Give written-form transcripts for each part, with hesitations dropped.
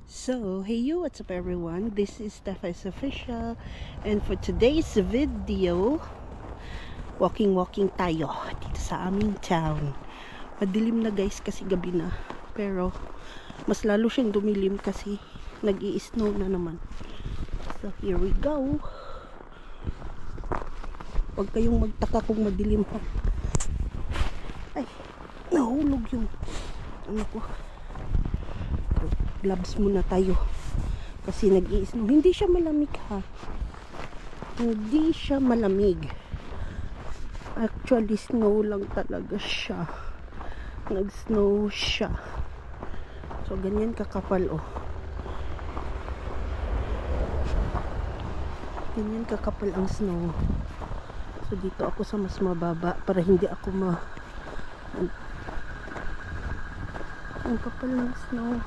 So, hey you, what's up everyone? This is Stepha's Official, and for today's video, walking tayo dito sa aming town. Madilim na guys kasi gabi na, pero mas lalo siyang dumilim kasi nag-i-snow na naman. So, here we go. Huwag kayong magtaka kung madilim pa. Ay, nahulog yung ano ko. Gloves muna tayo kasi nag-i-snow. Hindi siya malamig ha, hindi siya malamig, actually snow lang talaga siya, nag-snow siya. So ganyan kakapal, oh, ganyan kakapal ang snow. So dito ako sa mas mababa para hindi ako ang kapal ng snow.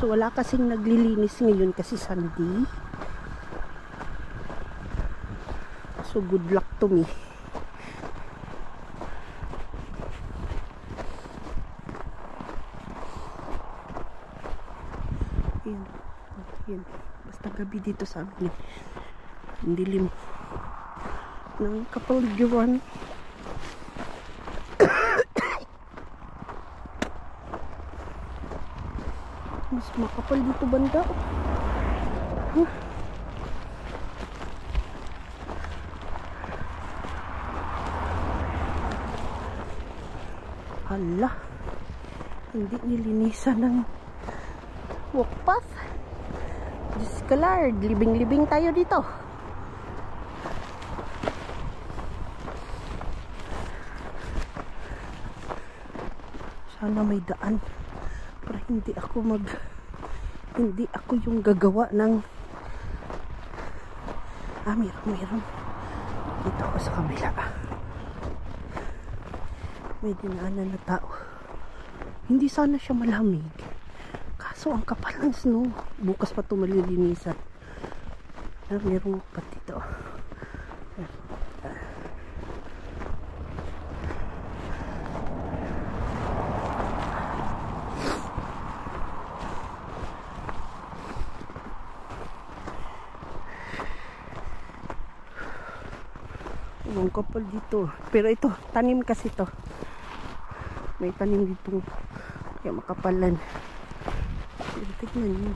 So wala kasing naglilinis ngayon kasi Sunday. So good luck to me. Ayan. Ayan. Basta gabi dito sa amin. Ang dilim ng kapaligiran. Mas makapal dito banda. Hala, hindi nilinisan ng walk path. Diyos ka Lord, libing-libing tayo dito. Sana may daan para hindi ako yung gagawa ng meron dito ako sa kabila. May dinaanan na tao. Hindi sana siya malamig, kaso ang kapal ng snow. Bukas pa ito malilinisan. Merong pat dito. Ang kapal dito. Pero ito, tanim kasi to. May tanim dito. Kaya makapalan. Tignan nyo.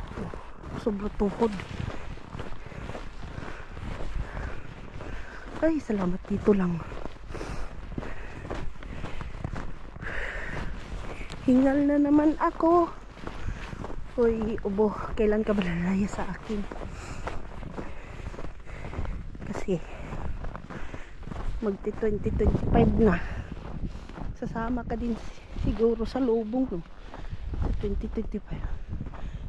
Sobrang tuhod. Ay, salamat dito lang. Hingal na naman ako. Uy, ubo. Kailan ka ba lalaya sa akin? Kasi magti 2025 na. Sasama ka din siguro sa lubong no? 2025.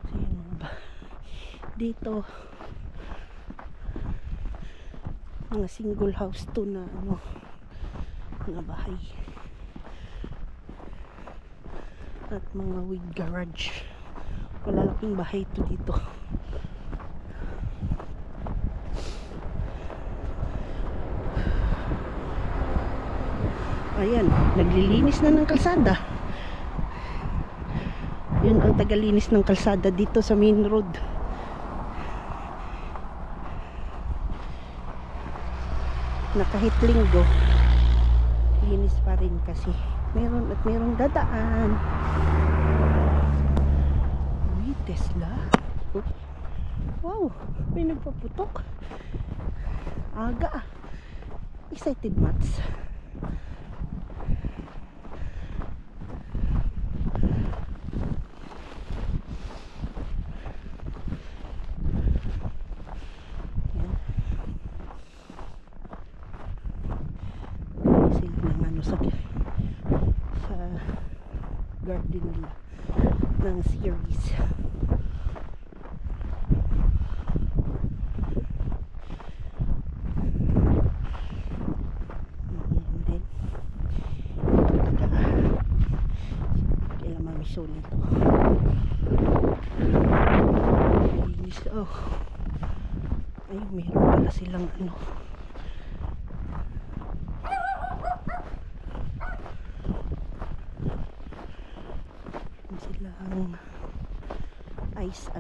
So yun ba? Dito mga single house to na ano, mga bahay at mga with garage. Malalaking bahay to dito. Ayan, naglilinis na ng kalsada. Yun ang tagalinis ng kalsada dito sa main road. Na kahit linggo, linis pa rin kasi merong dadaan. Uy, Tesla. Wow, may nagpaputok. Aga. Excited mats. Sa garden nila ng series. And then kailan mamiso nito. Oh, ay meron pala silang ano, silang guys,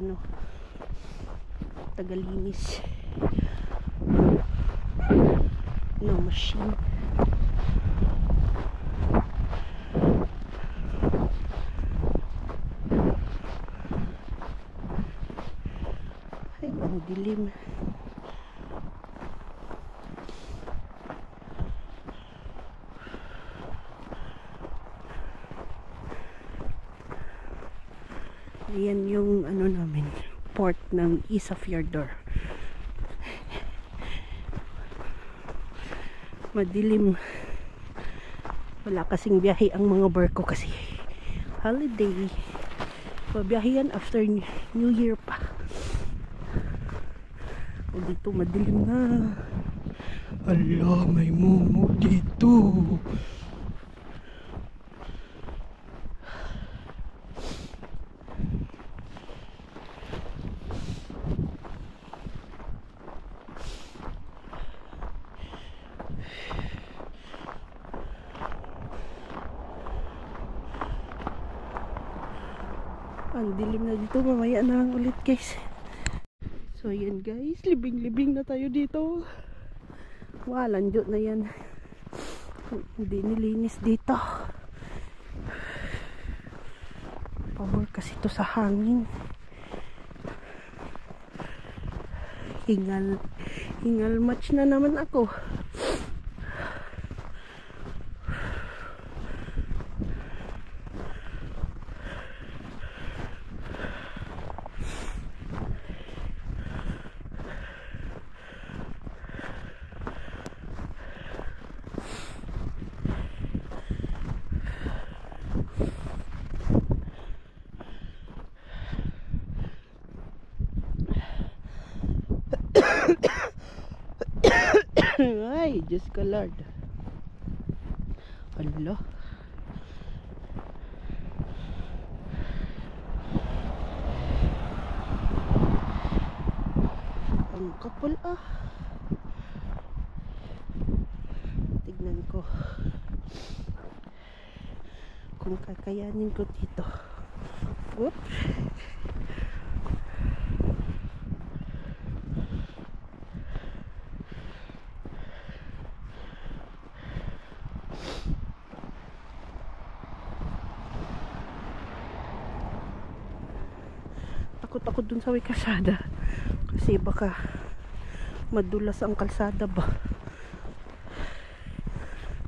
tagalinis. No machine. Ay, ang dilim. Ayan yung namin, port ng Isafjordur. Madilim. Wala kasing biyahe ang mga barko kasi holiday. Pabiyahe yan after New Year pa. O dito madilim na. Ala, may mumu dito. Ang dilim na dito, mamaya na lang ulit guys. So yan guys, libing-libing na tayo dito. Walandyot na yan. Hindi nilinis dito. Power kasi ito sa hangin. Hingal match na naman ako. Ay, Diyos ko Lord. Allah. Ang kapal Tignan ko kung kakayanin ko dito. Whoop. Takot dun sa may kalsada kasi baka madulas ang kalsada ba,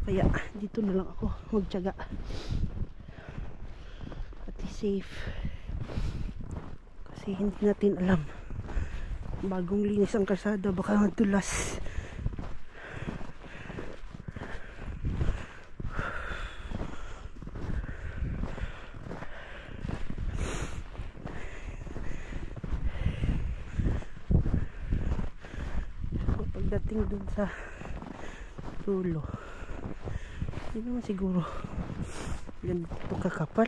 kaya dito na lang ako magtiyaga at safe kasi hindi natin alam, bagong linis ang kalsada, baka madulas. Dating dun sa dulo, hindi naman siguro ganito kakapal.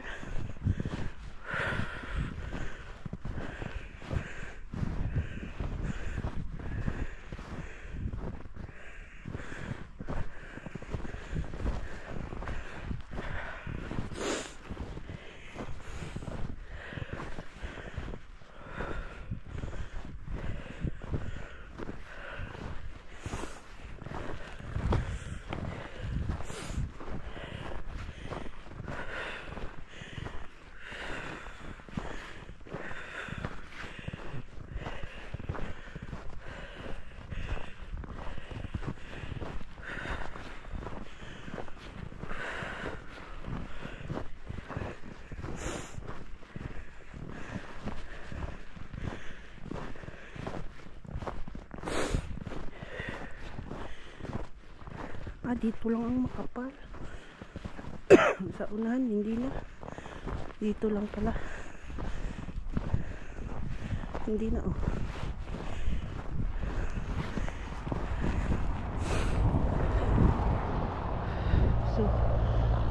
Dito lang ang makapal. Sa unahan hindi na, dito lang pala, hindi na so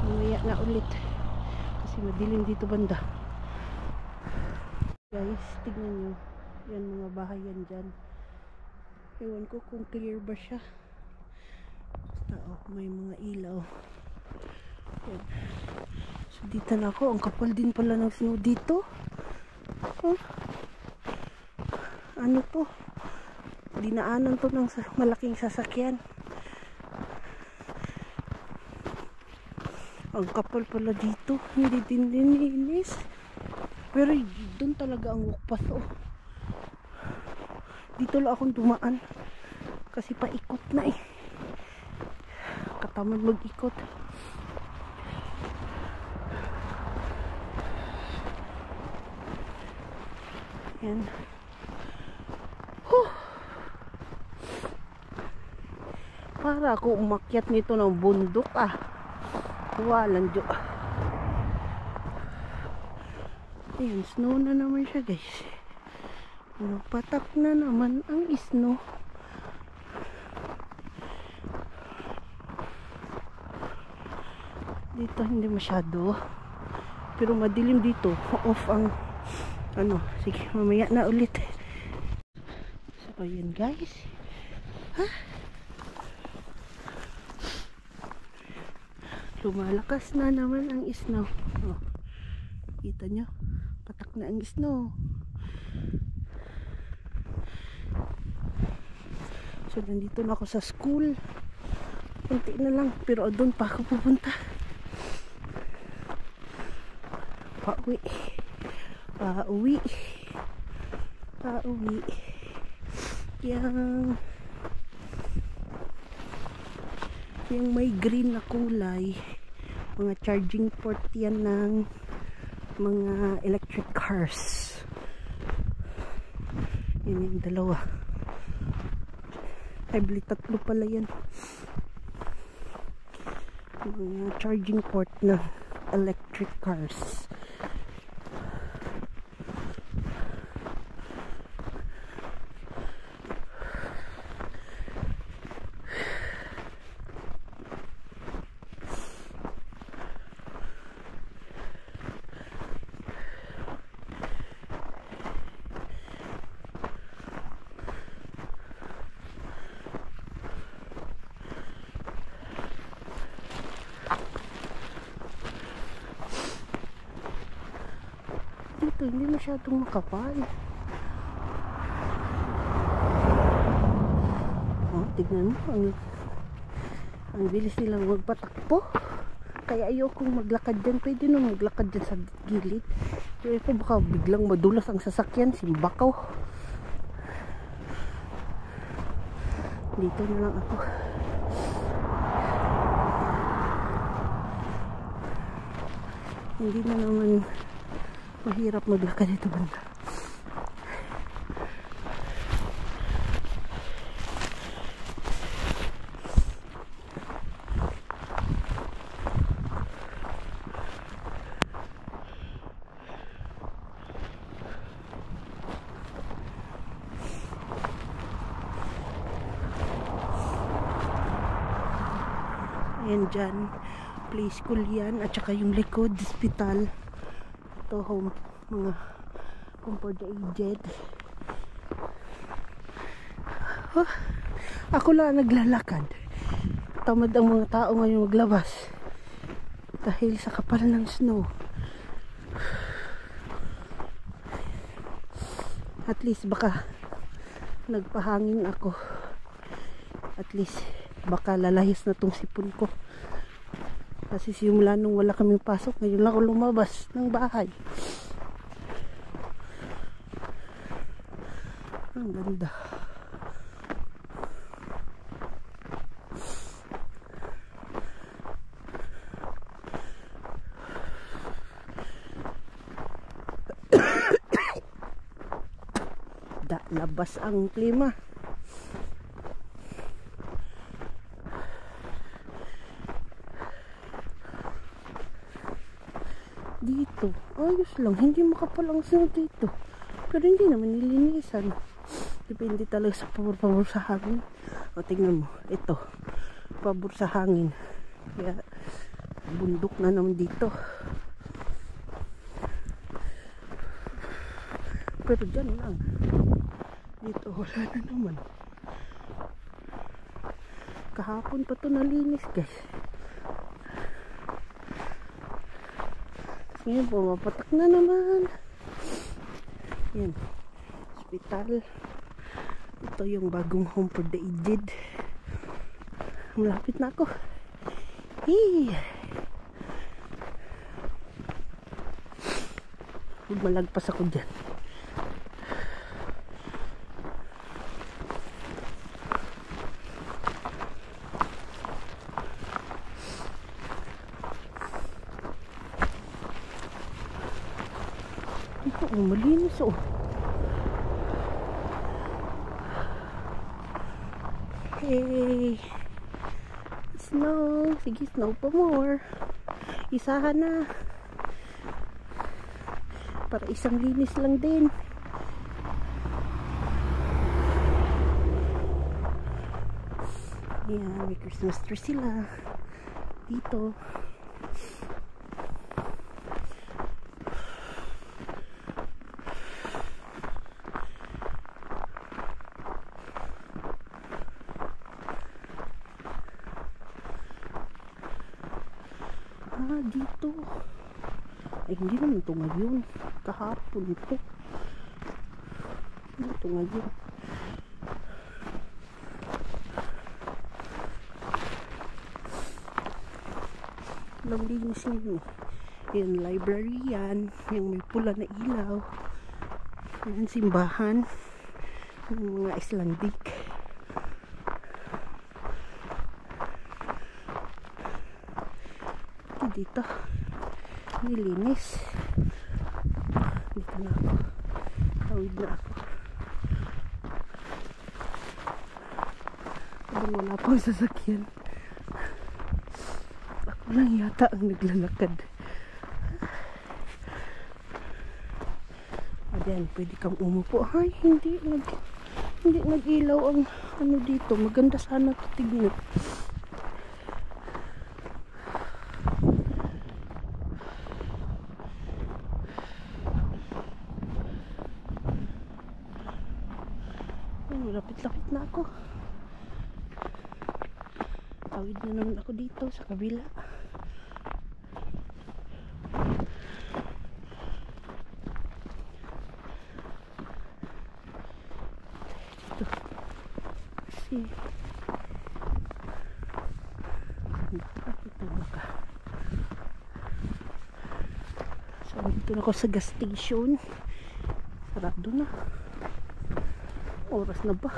mamaya na ulit kasi madilim dito banda guys. Tignan nyo yan, mga bahayan dyan, ewan ko kung clear ba siya. May mga ilaw. Yan. So dito na ako, ang kapal din pala ng snow dito. ano to, dinaanan to ng malaking sasakyan. Ang kapal pala dito, hindi din dininis. Pero doon talaga ang walkpath, oh. Dito lang akong dumaan kasi paikot na eh, katamad mag-ikot. Yan. Para ako umakyat nito ng bundok ah. Walang Diyo. Ayan, snow na naman siya guys. Patak na naman ang snow. Dito hindi masyado. Pero madilim dito. Off ang ano. Sige, mamaya na ulit. So, ayan guys. Ha? Lumalakas na naman ang snow. Oh, kita nyo? Patak na ang snow. So, nandito na ako sa school. Kunti na lang. Pero doon pa ako pupunta. Pauwi. Pauwi. Pauwi. Yung may green na kulay, mga charging port yan ng mga electric cars. Yun yung dalawa. Ay, bali tatlo pala yan. Mga charging port ng electric cars. Dito hindi masyadong makapal. Oh, tignan mo, ang bilis nilang magpatakbo. Kaya ayokong maglakad dyan. Pwede nung maglakad dyan sa gilid. Pero ito baka biglang madulas ang sasakyan, simbakaw. Dito na lang ako. Hindi na naman mahirap maglakad ito banda. Ayan dyan, play school yan, at saka yung likod, hospital. Ito home, mga home for the aged. Oh, ako lang naglalakad. Tamad ang mga tao ngayon maglabas dahil sa kapal ng snow. At least baka nagpahangin ako. At least baka lalahis na tong sipon ko. Kasi simula nung wala kaming pasok, ngayon lang ako lumabas ng bahay. Ang ganda. Labas ang klima. Dito, ayos lang. Hindi makapal ang snow dito. Pero hindi naman nilinisan. Depende talaga sa pabor sa hangin. O, tingnan mo. Ito. Pabor sa hangin. Kaya, bundok na naman dito. Pero dyan lang. Dito, wala na naman. Kahapon pa ito nalinis, guys. Ngayon, pumapatak na naman. Yan. hospital. Ito yung bagong home for the aged. Malapit na ako. Hey! Malagpas ako dyan. Ito, malinis oh. Hey! Snow! Sige, snow pa more. Isahan na. Para isang linis lang din. Ayan, may Christmas tree sila dito. Dito. Ay, hindi naman ito ngayon. Kahapon ito. Hindi ito ngayon. Walang linis nyo. Yan, library yan. Yung may pula na ilaw. Yan, simbahan. Yung mga Icelandic. Dito. Nilinis. Dito na ako. Tawid na ako. Habang wala pang sasakyan. Ako lang yata ang naglalakad. Ayan, pwede kang umupo. Ay, hindi nag-ilaw ang ano dito. Maganda sana ito tignan. Lapit-lapit na ako. Tawid na naman ako dito sa kabila. Dito. Kasi ito baka. So, dito na ako sa gas station. Sarado na. Oras na ba?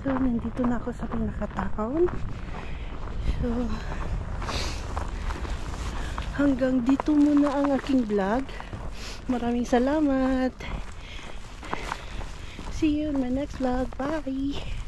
So, nandito na ako sa pinaka-town. So, hanggang dito muna ang aking vlog. Maraming salamat. See you in my next vlog. Bye!